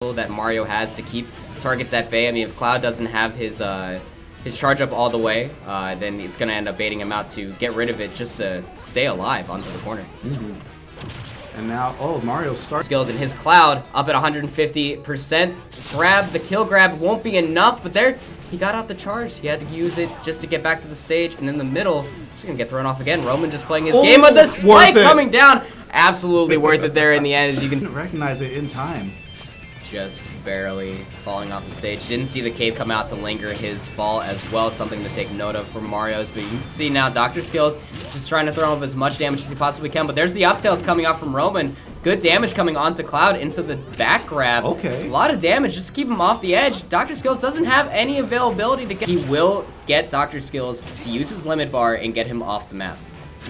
potential that Mario has to keep targets at bay. I mean, if Cloud doesn't have his charge up all the way, then it's going to end up baiting him out to get rid of it just to stay alive onto the corner. And now, oh, Mario starts skills, and his Cloud up at 150%. The kill grab won't be enough, but there, he got out the charge. He had to use it just to get back to the stage, and in the middle, she's gonna get thrown off again. Roman just playing his game, but the spike coming down, absolutely worth it there in the end, as you can recognize it in time. Just barely falling off the stage. Didn't see the cave come out to linger his fall as well, something to take note of for Mario's. But you can see now Dr. Skills just trying to throw him as much damage as he possibly can. But there's the up tails coming out from Roman. Good damage coming onto Cloud into the back grab. Okay. A lot of damage just to keep him off the edge. Dr. Skills doesn't have any availability to get. He will get Dr. Skills to use his limit bar and get him off the map.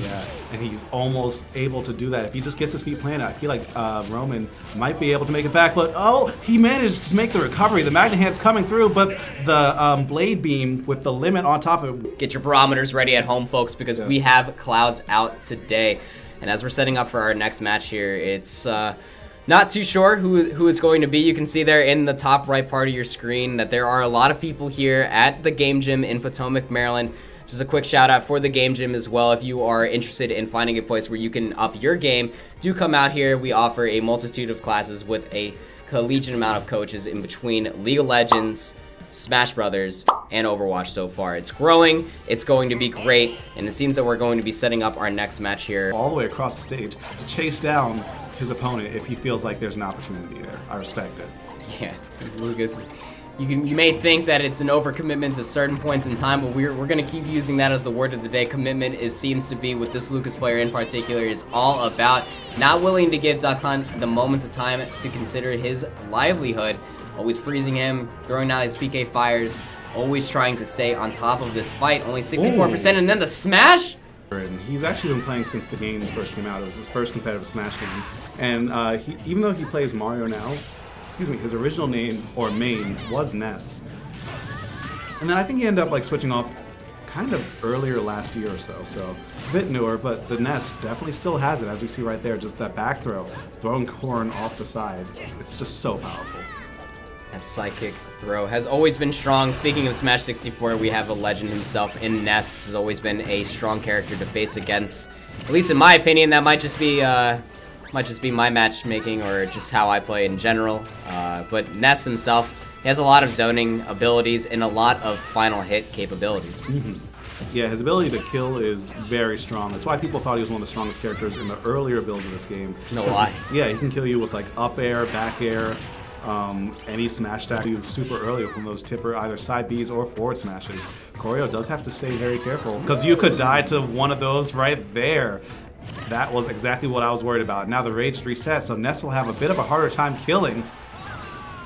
Yeah, and he's almost able to do that. If he just gets his feet planted, I feel like Roman might be able to make it back, but oh, he managed to make the recovery. The Magna Hand's coming through, but the Blade Beam with the limit on top of it. Get your barometers ready at home, folks, because we have Clouds out today. And as we're setting up for our next match here, it's not too sure who it's going to be. You can see there in the top right part of your screen that there are a lot of people here at the Game Gym in Potomac, Maryland. Just a quick shout out for the Game Gym as well. If you are interested in finding a place where you can up your game, do come out here. We offer a multitude of classes with a collegiate amount of coaches in between League of Legends, Smash Brothers, and Overwatch so far. It's growing, it's going to be great, and it seems that we're going to be setting up our next match here. All the way across the stage to chase down his opponent if he feels like there's an opportunity there. I respect it. Yeah, Lucas. You may think that it's an overcommitment to certain points in time, but we're going to keep using that as the word of the day. Commitment seems to be, with this Lucas player in particular, is all about not willing to give Duck Hunt the moments of time to consider his livelihood. Always freezing him, throwing out his PK fires, always trying to stay on top of this fight. Only 64%, and then the smash? And he's actually been playing since the game first came out. It was his first competitive Smash game. And even though he plays Mario now, his original name, or main, was Ness. And then I think he ended up like switching off kind of earlier last year or so, so a bit newer, but the Ness definitely still has it, as we see right there, just that back throw, throwing Corn off the side. It's just so powerful. That sidekick throw has always been strong. Speaking of Smash 64, we have a legend himself in Ness. Has always been a strong character to face against. At least in my opinion, that might just be my matchmaking or just how I play in general. But Ness himself, he has a lot of zoning abilities and a lot of final hit capabilities. Yeah, his ability to kill is very strong. That's why people thought he was one of the strongest characters in the earlier builds of this game. No lie. Yeah, he can kill you with like up air, back air, any smash attack you super early from those tipper either side Bs or forward smashes. Choreo does have to stay very careful because you could die to one of those right there. That was exactly what I was worried about. Now the rage reset, so Ness will have a bit of a harder time killing.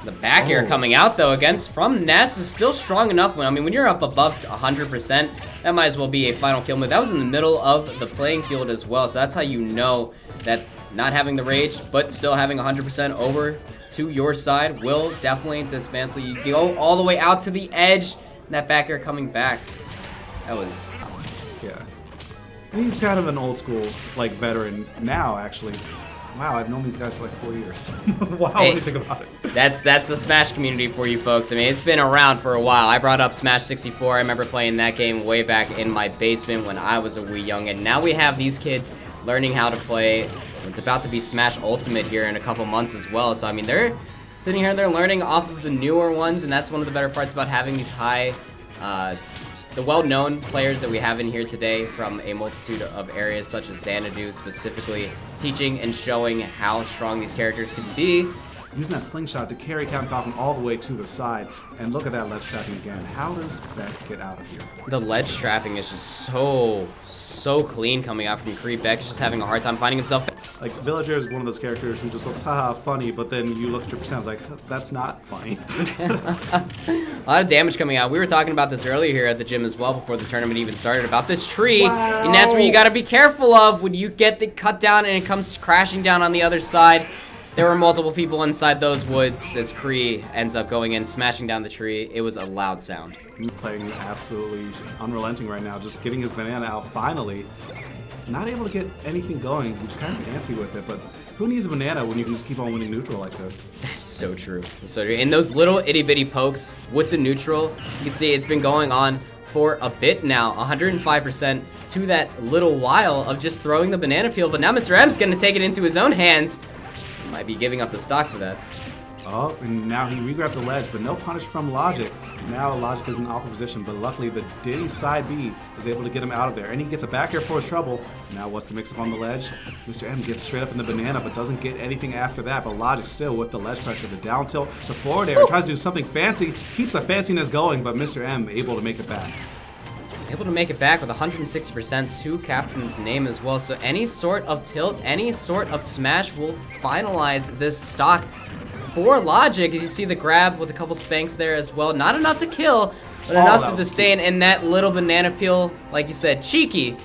The back air coming out though from Ness is still strong enough. I mean, when you're up above 100%, that might as well be a final kill move. That was in the middle of the playing field as well, so that's how you know that not having the rage, but still having 100% over to your side will definitely dismantle you. Go all the way out to the edge, and that back air coming back. That was... Yeah. And he's kind of an old school, like, veteran now, actually. Wow, I've known these guys for like 4 years. Wow, hey, what do you think about it? That's the Smash community for you folks. I mean, it's been around for a while. I brought up Smash 64. I remember playing that game way back in my basement when I was a wee young. And now we have these kids learning how to play. It's about to be Smash Ultimate here in a couple months as well. So, I mean, they're sitting here and they're learning off of the newer ones. And that's one of the better parts about having these high... the well-known players that we have in here today from a multitude of areas such as Xanadu, specifically teaching and showing how strong these characters can be. Using that slingshot to carry Captain Falcon all the way to the side. And look at that ledge trapping again. How does Beck get out of here? The ledge trapping is just so clean coming out from Kree. Beck is just having a hard time finding himself. Like, Villager is one of those characters who just looks, haha, funny, but then you look at your percent, like, that's not funny. A lot of damage coming out. We were talking about this earlier here at the gym as well before the tournament even started, about this tree. Wow. And that's where you got to be careful of when you get the cut down and it comes crashing down on the other side. There were multiple people inside those woods as Kree ends up going in, smashing down the tree. It was a loud sound. Playing absolutely unrelenting right now, just getting his banana out finally. Not able to get anything going. He's kind of antsy with it, but who needs a banana when you can just keep on winning neutral like this? So true. So true. And those little itty bitty pokes with the neutral, you can see it's been going on for a bit now. 105% to that little while of just throwing the banana peel. But now Mr. M's going to take it into his own hands. He might be giving up the stock for that. Oh, and now he re-grabbed the ledge, but no punish from Logic. Now Logic is in awkward position, but luckily the Diddy side B is able to get him out of there. And he gets a back air for his trouble. Now what's the mix-up on the ledge? Mr. M gets straight up in the banana, but doesn't get anything after that. But Logic still with the ledge pressure, the down tilt, the forward air, tries to do something fancy, keeps the fanciness going, but Mr. M able to make it back. Able to make it back with 160% to Captain's name as well. So any sort of tilt, any sort of smash will finalize this stock for Logic. As you see the grab with a couple spanks there as well. Not enough to kill, but enough to disdain. And that little banana peel, like you said, cheeky,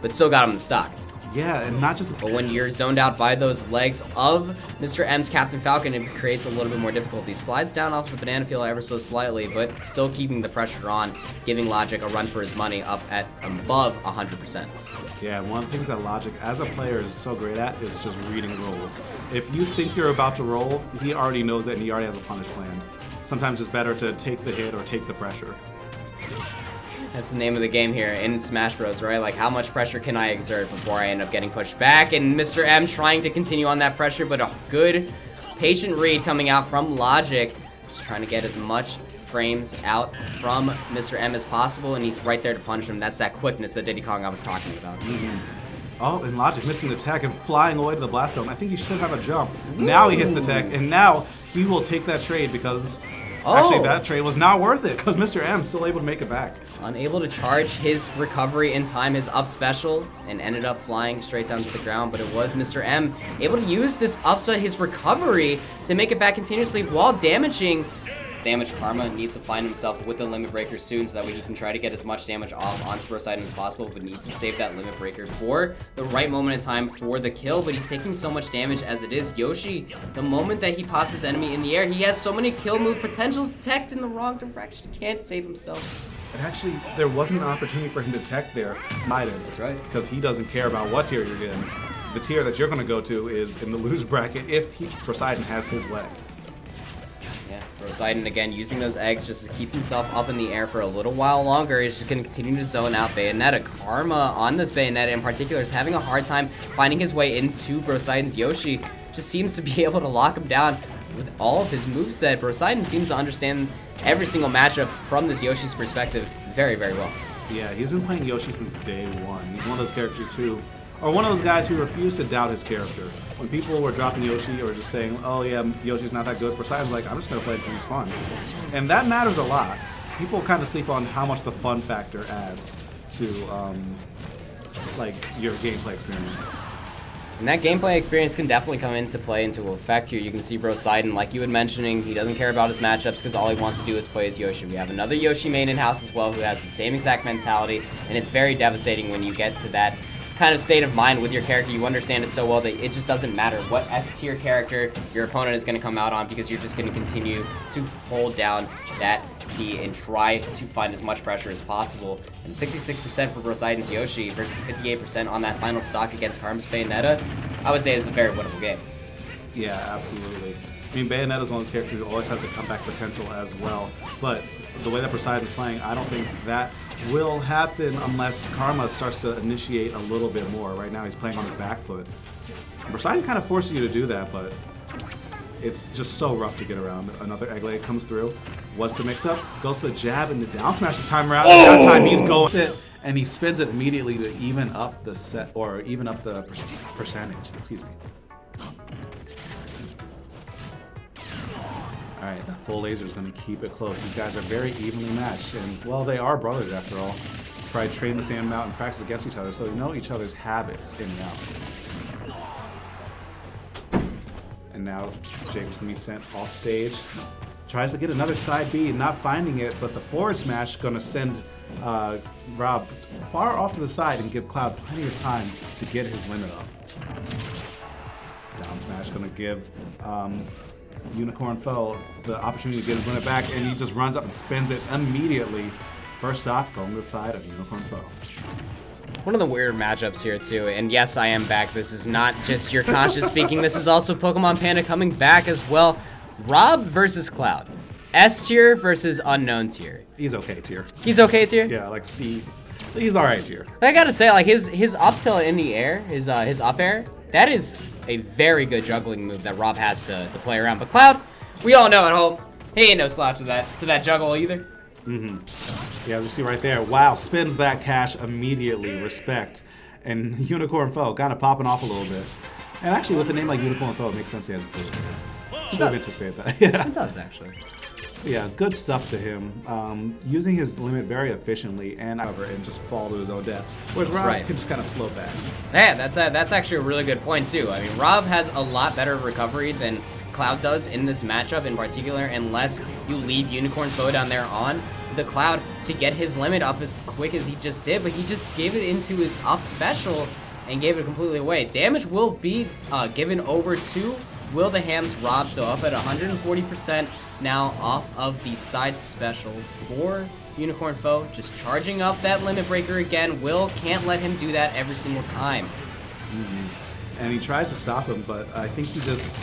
but still got him in the stock. Yeah, and not just... But when you're zoned out by those legs of Mr. M's Captain Falcon, it creates a little bit more difficulty. Slides down off the banana peel ever so slightly, but still keeping the pressure on, giving Logic a run for his money up at above 100%. Yeah, one of the things that Logic, as a player, is so great at is just reading rolls. If you think you're about to roll, he already knows that and he already has a punish planned. Sometimes it's better to take the hit or take the pressure. That's the name of the game here in Smash Bros, right? Like, how much pressure can I exert before I end up getting pushed back? And Mr. M trying to continue on that pressure, but a good, patient read coming out from Logic. Just trying to get as much frames out from Mr. M as possible, and he's right there to punish him. That's that quickness that Diddy Kong I was talking about. Oh, and Logic missing the tech and flying away to the blast zone. I think he should have a jump. Now he hits the tech, and now he will take that trade because... Actually, that trade was not worth it because Mr. M still able to make it back. Unable to charge his recovery in time, his up special, and ended up flying straight down to the ground. But it was Mr. M able to use this up special, his recovery, to make it back continuously while damaging. Damage Karma needs to find himself with a limit breaker soon so that way he can try to get as much damage off onto Poseidon as possible, but needs to save that limit breaker for the right moment in time for the kill. But he's taking so much damage as it is. Yoshi, the moment that he pops his enemy in the air, he has so many kill move potentials teched in the wrong direction. He can't save himself. And actually, there wasn't an opportunity for him to tech there. That's right. Because he doesn't care about what tier you're getting. The tier that you're going to go to is in the loser bracket if Poseidon has his way. Yeah, Poseidon again using those eggs just to keep himself up in the air for a little while longer. He's just going to continue to zone out Bayonetta. Karma on this Bayonetta in particular is having a hard time finding his way into Poseidon's Yoshi. Just seems to be able to lock him down with all of his moveset. Poseidon seems to understand every single matchup from this Yoshi's perspective very, very well. Yeah, he's been playing Yoshi since day one. He's one of those characters who... or one of those guys who refused to doubt his character. When people were dropping Yoshi or just saying, oh yeah, Yoshi's not that good, Poseidon's like, I'm just going to play it because he's fun. And that matters a lot. People kind of sleep on how much the fun factor adds to like your gameplay experience. And that gameplay experience can definitely come into play, into effect here. You can see Poseidon, like you were mentioning, he doesn't care about his matchups because all he wants to do is play as Yoshi. We have another Yoshi main in-house as well who has the same exact mentality, and it's very devastating when you get to that kind of state of mind with your character. You understand it so well that it just doesn't matter what S-tier character your opponent is going to come out on because you're just going to continue to hold down that key and try to find as much pressure as possible. And 66% for Poseidon's Yoshi versus 58% on that final stock against Karma's Bayonetta, I would say is a very winnable game. Yeah, absolutely. I mean, Bayonetta's one of those characters who always has the comeback potential as well. But the way that Poseidon's playing, I don't think that will happen unless Karma starts to initiate a little bit more. Right now, he's playing on his back foot. Poseidon kind of forces you to do that, but it's just so rough to get around. Another egg leg comes through. What's the mix-up? Goes to the jab and the down smash this time around. And that time he's going and he spins it immediately to even up the set or even up the percentage. Excuse me. Alright, the full laser is going to keep it close. These guys are very evenly matched, and, well, they are brothers after all. Probably train the same amount and practice against each other, so they know each other's habits in and out. And now Jacob's going to be sent off stage. Tries to get another side B, not finding it, but the forward smash is going to send Rob far off to the side and give Cloud plenty of time to get his limit up. Down smash going to give Unicorn Foe the opportunity to get his limit back, and he just runs up and spins it immediately. First stop, going to the side of Unicorn Foe. One of the weird matchups here too, and yes, I am back. This is not just your conscious speaking. This is also Pokemon Panda coming back as well. Rob versus Cloud. S tier versus unknown tier. He's okay tier. He's okay tier? Yeah, like C. He's alright tier. I gotta say, like his up tilt in the air, his up air, that is a very good juggling move that Rob has to play around. But Cloud, we all know at home, he ain't no slouch to that juggle either. Yeah, you see right there. Wow, spins that cash immediately. Respect. And Unicorn Foe kind of popping off a little bit. And actually, with a name like Unicorn Foe, it makes sense he has a blue. Should have anticipated that. Yeah. It does, actually. Yeah, good stuff to him. Using his limit very efficiently and just fall to his own death. Whereas Rob can just kind of float back. Yeah, that's actually a really good point, too. I mean, Rob has a lot better recovery than Cloud does in this matchup in particular, unless you leave Unicorn Foe down there on the Cloud to get his limit up as quick as he just did, but he just gave it into his up special and gave it completely away. Damage will be given over to Will the Ham's Rob, so up at 140% now off of the side special for Unicorn Foe, just charging up that limit breaker again. Will can't let him do that every single time. And he tries to stop him, but I think he just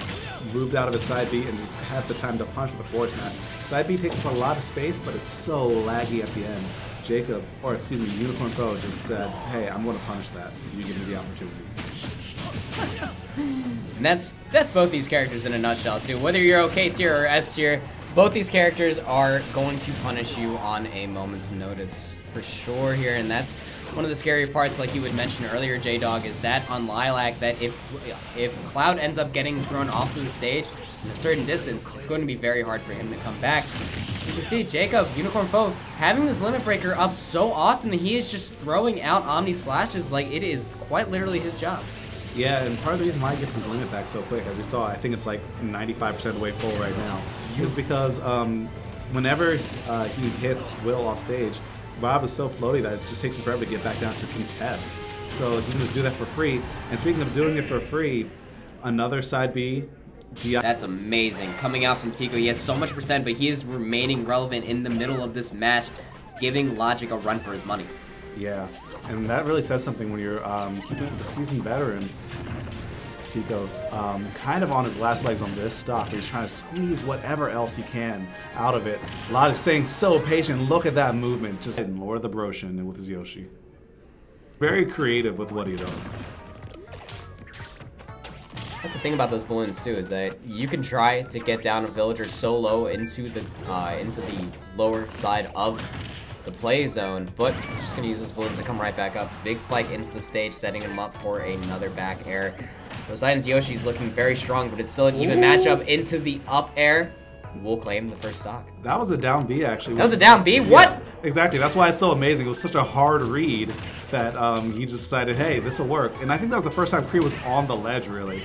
moved out of his side B and just had the time to punch with the forward smash. Side B takes up a lot of space, but it's so laggy at the end. Unicorn Foe just said, hey, I'm going to punish that if you give me the opportunity. And that's both these characters in a nutshell, too. Whether you're OK tier or S tier, both these characters are going to punish you on a moment's notice for sure here, and that's one of the scary parts, like you had mentioned earlier, J-Dog, is that on Lilac, that if Cloud ends up getting thrown off of the stage in a certain distance, it's going to be very hard for him to come back. You can see Jacob, Unicorn Foe, having this limit breaker up so often that he is just throwing out Omni Slashes like it is quite literally his job. Yeah, and part of the reason why he gets his limit back so quick, as we saw, I think it's like 95% of the way full right now, is because whenever he hits Will off stage, Rob is so floaty that it just takes him forever to get back down to contest. So he can just do that for free. And speaking of doing it for free, another side B, GI. That's amazing. Coming out from Tico, he has so much percent, but he is remaining relevant in the middle of this match, giving Logic a run for his money. Yeah, and that really says something when you're keeping the seasoned veteran. Tico's kind of on his last legs on this stock. He's trying to squeeze whatever else he can out of it. Logic saying so patient. Look at that movement. Just Lord of the Broshin with his Yoshi. Very creative with what he does. That's the thing about those balloons too, is that you can try to get down a villager so low into the lower side of the play zone, but I'm just gonna use those balloons to come right back up. Big spike into the stage, setting him up for another back air. Poseidon's Yoshi's looking very strong, but it's still an even matchup into the up air. We'll claim the first stock. That was a down B, actually. That was a down B? What? Yeah, exactly. That's why it's so amazing. It was such a hard read that he just decided, hey, this will work. And I think that was the first time Kree was on the ledge, really.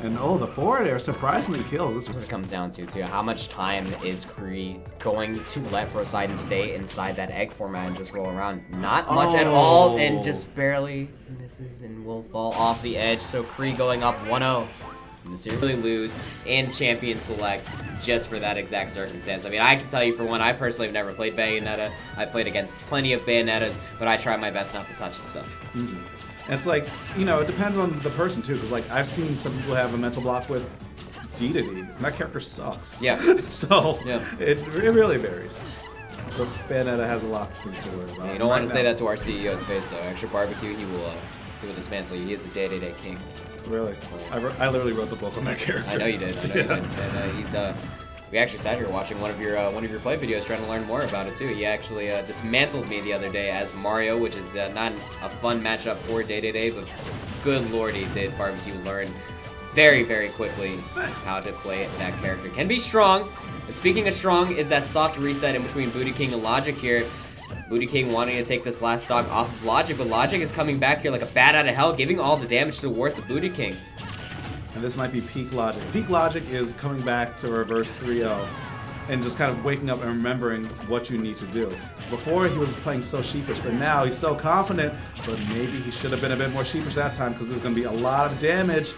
And oh, the forward air surprisingly kills. This is what it comes down to, too. How much time is Kree going to let Poseidon stay inside that egg format and just roll around? Not much at all, and just barely misses and will fall off the edge. So Kree going up 1-0. And the series really lose and champion select just for that exact circumstance. I mean, I can tell you for one, I personally have never played Bayonetta. I played against plenty of Bayonettas, but I try my best not to touch the stuff. Mm-hmm. It's like, you know, it depends on the person too, because like I've seen some people have a mental block with D to D, and that character sucks. Yeah. So yeah. It really varies. But Bayonetta has a lot to worry about. Yeah, you don't want to say that to our CEO's face though. Extra barbecue, he will dismantle you. He is a day-to-day king. Really? I literally wrote the book on that character. I know you did. I know you did. And we actually sat here watching one of your play videos, trying to learn more about it too. He actually dismantled me the other day as Mario, which is not a fun matchup for day-to-day, but good lordy, did Barbecue learn very, very quickly how to play that character. Can be strong. And speaking of strong, is that soft reset in between Booty King and Logic here. Booty King wanting to take this last stock off of Logic, but Logic is coming back here like a bat out of hell, giving all the damage to worth of Booty King. And this might be peak Logic. Peak Logic is coming back to reverse 3-0 and just kind of waking up and remembering what you need to do. Before he was playing so sheepish, but now he's so confident, but maybe he should have been a bit more sheepish that time because there's going to be a lot of damage.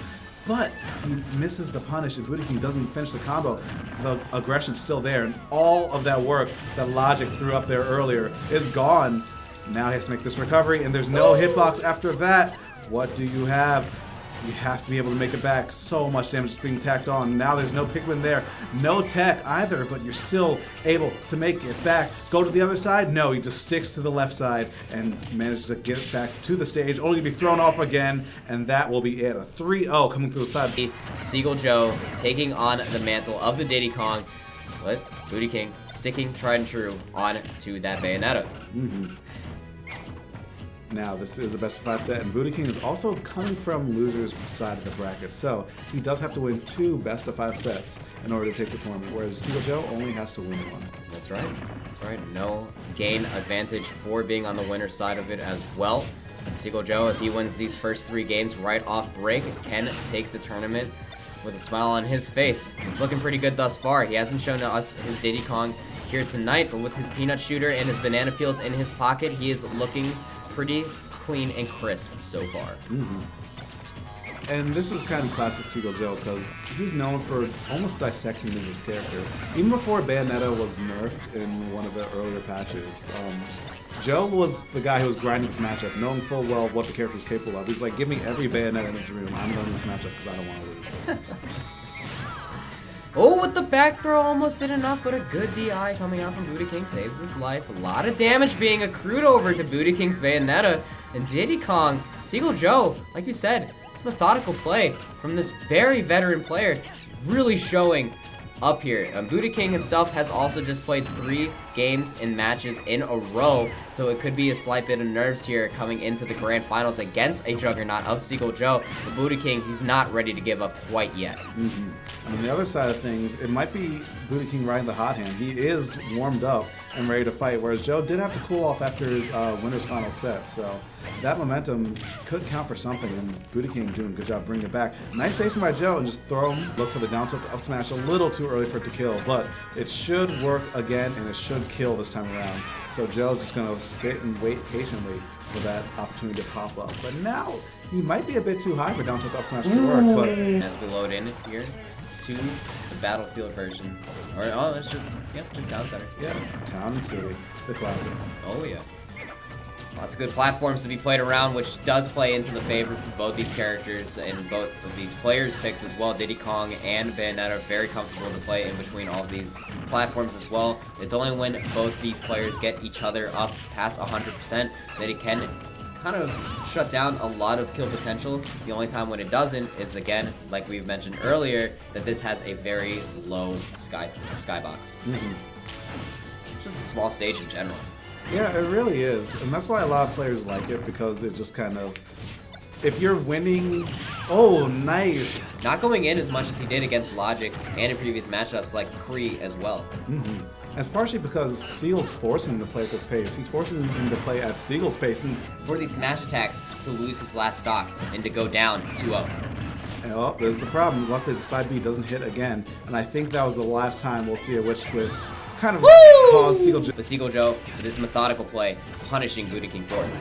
But he misses the punish, and Booty King doesn't finish the combo. The aggression's still there, and all of that work that Logic threw up there earlier is gone. Now he has to make this recovery, and there's no hitbox after that. What do you have? You have to be able to make it back. So much damage is being tacked on. Now there's no Pikmin there. No tech either, but you're still able to make it back. Go to the other side? No, he just sticks to the left side and manages to get back to the stage, only to be thrown off again, and that will be it. A 3-0 coming through the side. Seagull Joe taking on the mantle of the Diddy Kong, but Booty King sticking tried and true on to that Bayonetta. Now, this is a best of 5 set, and Booty King is also coming from loser's side of the bracket, so he does have to win 2 best of 5 sets in order to take the tournament, whereas Seagull Joe only has to win 1. That's right. That's right. No gain advantage for being on the winner's side of it as well. Seagull Joe, if he wins these first 3 games right off break, can take the tournament with a smile on his face. He's looking pretty good thus far. He hasn't shown us his Diddy Kong here tonight, but with his peanut shooter and his banana peels in his pocket, he is looking pretty clean and crisp so far. And this is kind of classic Seagull Joe because he's known for almost dissecting his character. Even before Bayonetta was nerfed in one of the earlier patches, Joe was the guy who was grinding this matchup, knowing full well what the character was capable of. He's like, give me every Bayonetta in this room. I'm winning this matchup because I don't want to lose. Oh, with the back throw, almost did enough, but a good DI coming out from Booty King saves his life. A lot of damage being accrued over to Booty King's Bayonetta. And Diddy Kong, Seagull Joe, like you said, it's methodical play from this very veteran player, really showing up here. Booty King himself has also just played 3 games in matches in a row, so it could be a slight bit of nerves here coming into the grand finals against a juggernaut of Seagull Joe. But Booty King, he's not ready to give up quite yet. On the other side of things, it might be Booty King riding the hot hand. He is warmed up and ready to fight, whereas Joe did have to cool off after his winner's final set, so that momentum could count for something, and Booty King doing a good job bringing it back. Nice spacing by Joe, and just throw him, look for the down tilt up smash, a little too early for it to kill, but it should work again, and it should kill this time around. So Joe's just going to sit and wait patiently for that opportunity to pop up. But now, he might be a bit too high for down tilt up smash to work, but as we load in here to the Battlefield version, or it's just Town Center. Yeah, Town and City, the classic. Oh yeah. Lots of good platforms to be played around, which does play into the favor for both these characters and both of these players' picks as well. Diddy Kong and Bayonetta are very comfortable to play in between all of these platforms as well. It's only when both these players get each other up past 100% that it can kind of shut down a lot of kill potential. The only time when it doesn't is, again, like we've mentioned earlier, that this has a very low skybox. Just a small stage in general. Yeah, it really is. And that's why a lot of players like it, because it just kind of, if you're winning, oh, nice. Not going in as much as he did against Logic and in previous matchups like Kree as well. It's partially because Seagull's forcing him to play at this pace. He's forcing him to play at Seagull's pace. And for these smash attacks to lose his last stock and to go down 2-0. Oh, there's the problem. Luckily, the side B doesn't hit again. And I think that was the last time we'll see a Witch Twist kind of cause Seagull Joe. But Seagull Joe, with this methodical play, punishing Booty King for it.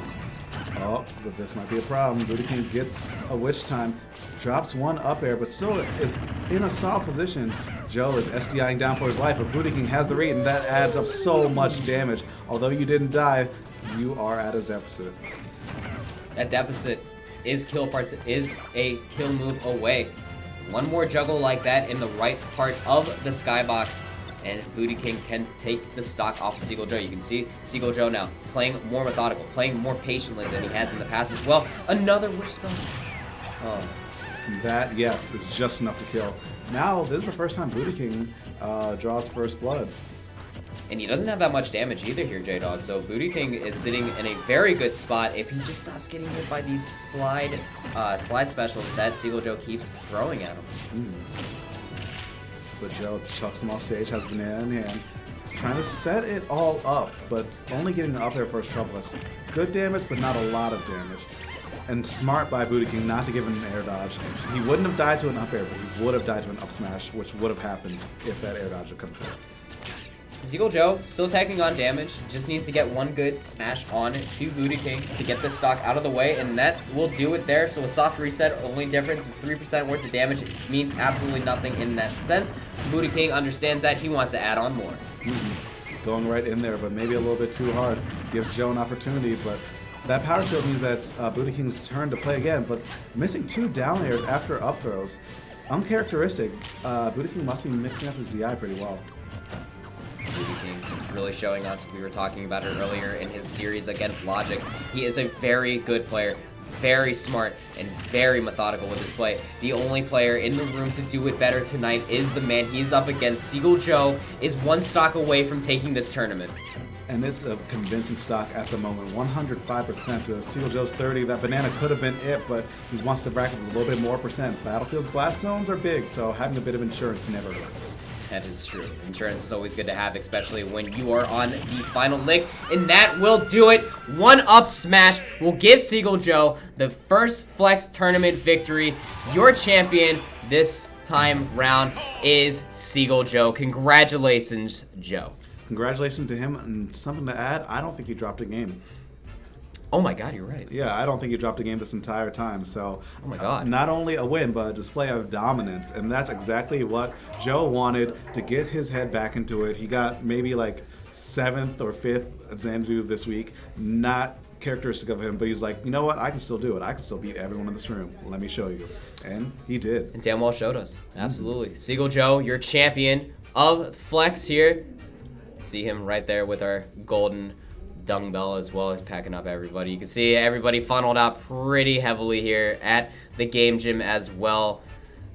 Oh, but this might be a problem. Booty King gets a Witch Time, drops one up air, but still is in a solid position. Joe is SDIing down for his life, but Booty King has the read, and that adds up so much damage. Although you didn't die, you are at his deficit. That deficit is a kill move away. One more juggle like that in the right part of the skybox, and Booty King can take the stock off of Seagull Joe. You can see Seagull Joe now playing more methodical, playing more patiently than he has in the past as well. Another wish spell. Oh. That, yes, is just enough to kill. Now, this is the first time Booty King draws first blood. And he doesn't have that much damage either here, J-Dog. So Booty King is sitting in a very good spot if he just stops getting hit by these slide specials that Seagull Joe keeps throwing at him. But Joe chucks him off stage, has banana in hand, trying to set it all up, but only getting up there first troubleless. Good damage, but not a lot of damage. And smart by Booty King not to give him an air dodge. He wouldn't have died to an up air, but he would have died to an up smash, which would have happened if that air dodge had come through. Seagull Joe still taking on damage, just needs to get one good smash on to Booty King to get this stock out of the way, and that will do it there. So a soft reset, only difference is 3% worth of damage. It means absolutely nothing in that sense. Booty King understands that, he wants to add on more. going right in there, but maybe a little bit too hard. Gives Joe an opportunity, but that power shield means that's Buddha King's turn to play again, but missing 2 down airs after up throws. Uncharacteristic. Buddha King must be mixing up his DI pretty well. Buddha King really showing us, we were talking about it earlier in his series against Logic. He is a very good player, very smart, and very methodical with his play. The only player in the room to do it better tonight is the man he's up against. Seagull Joe is 1 stock away from taking this tournament. And it's a convincing stock at the moment, 105%. So Seagull Joe's 30. That banana could have been it, but he wants to bracket with a little bit more percent. Battlefield's blast zones are big, so having a bit of insurance never hurts. That is true. Insurance is always good to have, especially when you are on the final link. And that will do it. 1-up smash will give Seagull Joe the first Flex tournament victory. Your champion this time round is Seagull Joe. Congratulations, Joe. Congratulations to him, and something to add, I don't think he dropped a game. Oh my god, you're right. Yeah, I don't think he dropped a game this entire time, so oh my god. Not only a win, but a display of dominance, and that's exactly what Joe wanted, to get his head back into it. He got maybe like 7th or 5th Xanadu this week, not characteristic of him, but he's like, you know what, I can still do it. I can still beat everyone in this room. Let me show you. And he did. And damn well showed us. Absolutely. Seagull Joe, your champion of Flex here. See him right there with our golden dung bell as well as packing up everybody. You can see everybody funneled out pretty heavily here at the game gym as well.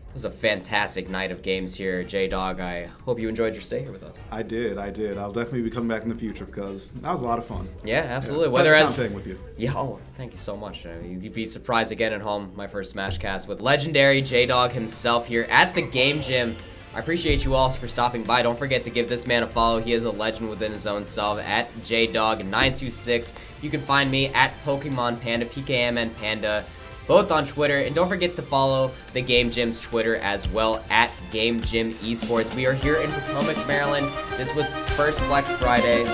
It was a fantastic night of games here, J-Dog. I hope you enjoyed your stay here with us. I did. I'll definitely be coming back in the future because that was a lot of fun. Yeah, absolutely. Yeah, Whether as staying with you. Yeah, oh, thank you so much. You'd be surprised again at home. My first Smashcast with legendary J-Dog himself here at the game gym. I appreciate you all for stopping by. Don't forget to give this man a follow. He is a legend within his own self at JDog926. You can find me at Pokemon Panda, PKMN Panda, both on Twitter. And don't forget to follow the Game Gym's Twitter as well at Game Gym Esports. We are here in Potomac, Maryland. This was First Flex Fridays.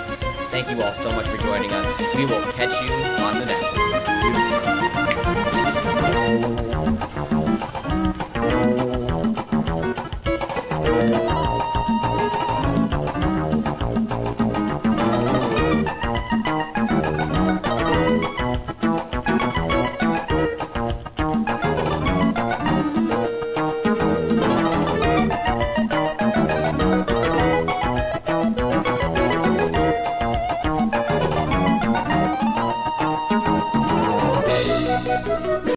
Thank you all so much for joining us. We will catch you on the next one.